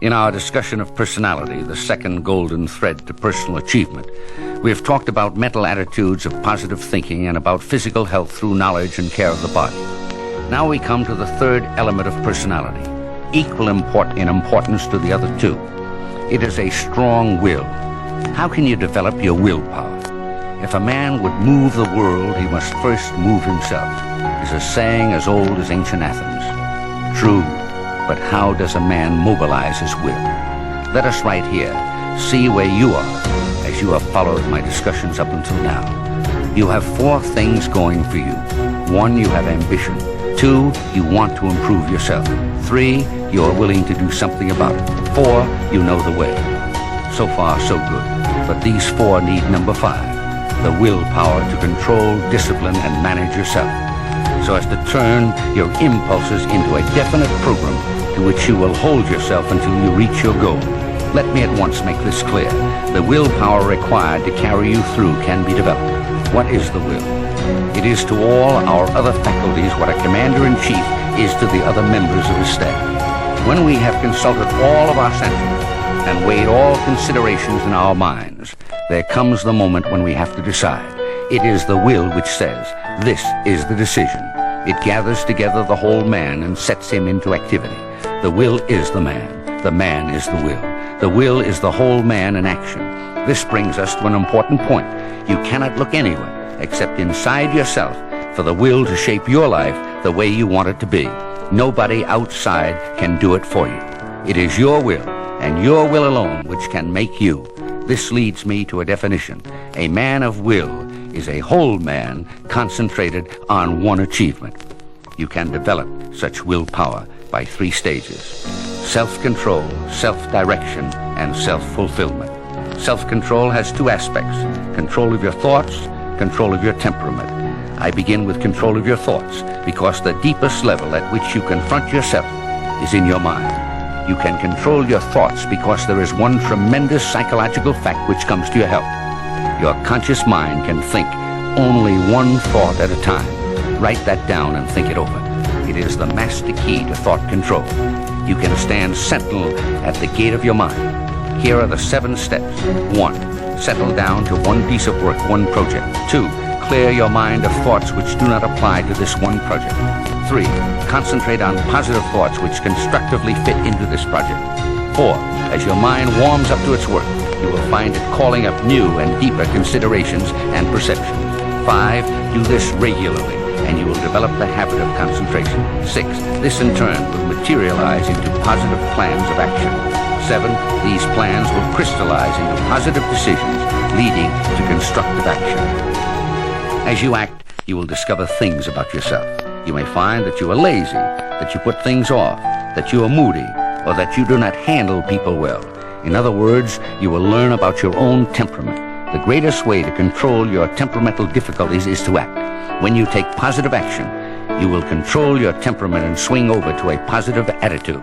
In our discussion of personality, the second golden thread to personal achievement, we have talked about mental attitudes of positive thinking and about physical health through knowledge and care of the body. Now we come to the third element of personality, equal in importance to the other two. It is a strong will. How can you develop your willpower? If a man would move the world, he must first move himself, is a saying as old as ancient Athens. True. But how does a man mobilize his will? Let us right here see where you are as you have followed my discussions up until now. You have four things going for you. 1, you have ambition. 2, you want to improve yourself. 3, you are willing to do something about it. 4, you know the way. So far, so good. But these 4 need number 5, the willpower to control, discipline, and manage yourself, so as to turn your impulses into a definite program to which you will hold yourself until you reach your goal. Let me at once make this clear. The willpower required to carry you through can be developed. What is the will? It is to all our other faculties what a commander-in-chief is to the other members of his staff. When we have consulted all of our senses and weighed all considerations in our minds, there comes the moment when we have to decide. It is the will which says, this is the decision. It gathers together the whole man and sets him into activity. The will is the man is the will. The will is the whole man in action. This brings us to an important point. You cannot look anywhere except inside yourself for the will to shape your life the way you want it to be. Nobody outside can do it for you. It is your will, and your will alone, which can make you. This leads me to a definition. A man of will is a whole man concentrated on one achievement. You can develop such willpower by 3 stages: self-control, self-direction, and self-fulfillment. Self-control has 2 aspects: control of your thoughts, control of your temperament. I begin with control of your thoughts because the deepest level at which you confront yourself is in your mind. You can control your thoughts because there is one tremendous psychological fact which comes to your help. Your conscious mind can think only one thought at a time. Write that down and think it over. It is the master key to thought control. You can stand sentinel at the gate of your mind. Here are the 7 steps. 1, settle down to one piece of work, one project. 2, clear your mind of thoughts which do not apply to this one project. 3, concentrate on positive thoughts which constructively fit into this project. 4, as your mind warms up to its work, you will find it calling up new and deeper considerations and perceptions. 5, do this regularly, and you will develop the habit of concentration. 6, this in turn will materialize into positive plans of action. 7, these plans will crystallize into positive decisions, leading to constructive action. As you act, you will discover things about yourself. You may find that you are lazy, that you put things off, that you are moody, or that you do not handle people well. In other words, you will learn about your own temperament. The greatest way to control your temperamental difficulties is to act. When you take positive action, you will control your temperament and swing over to a positive attitude.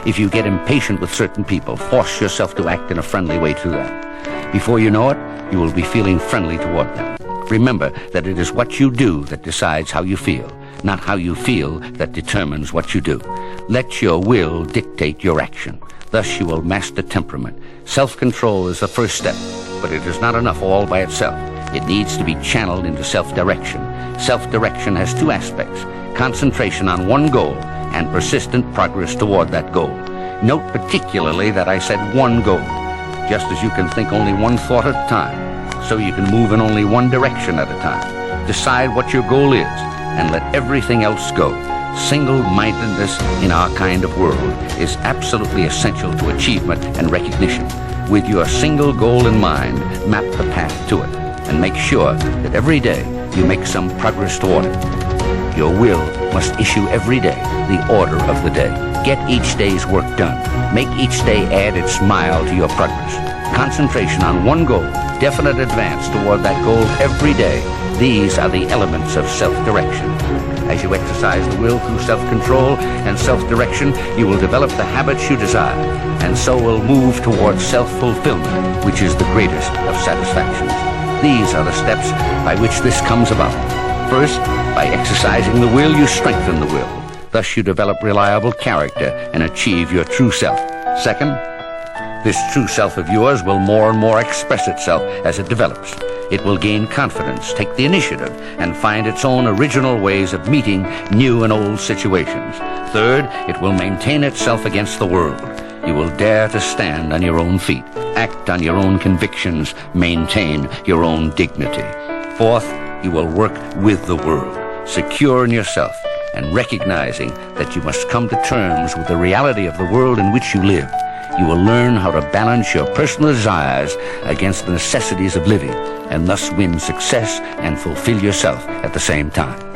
If you get impatient with certain people, force yourself to act in a friendly way to them. Before you know it, you will be feeling friendly toward them. Remember that it is what you do that decides how you feel, not how you feel that determines what you do. Let your will dictate your action. Thus you will master temperament. Self-control is the first step, but it is not enough all by itself. It needs to be channeled into self-direction. Self-direction has 2 aspects: concentration on one goal and persistent progress toward that goal. Note particularly that I said one goal. Just as you can think only one thought at a time, so you can move in only one direction at a time. Decide what your goal is and let everything else go. Single-mindedness in our kind of world is absolutely essential to achievement and recognition. With your single goal in mind, map the path to it and make sure that every day you make some progress toward it. Your will must issue every day the order of the day. Get each day's work done. Make each day add its mile to your progress. Concentration on one goal, definite advance toward that goal every day. These are the elements of self-direction. As you exercise the will through self-control and self-direction, you will develop the habits you desire, and so will move towards self-fulfillment, which is the greatest of satisfactions. These are the steps by which this comes about. First, by exercising the will, you strengthen the will. Thus you develop reliable character and achieve your true self. Second, this true self of yours will more and more express itself as it develops. It will gain confidence, take the initiative, and find its own original ways of meeting new and old situations. Third, it will maintain itself against the world. You will dare to stand on your own feet, act on your own convictions, maintain your own dignity. Fourth, you will work with the world, secure in yourself, and recognizing that you must come to terms with the reality of the world in which you live. You will learn how to balance your personal desires against the necessities of living, and thus win success and fulfill yourself at the same time.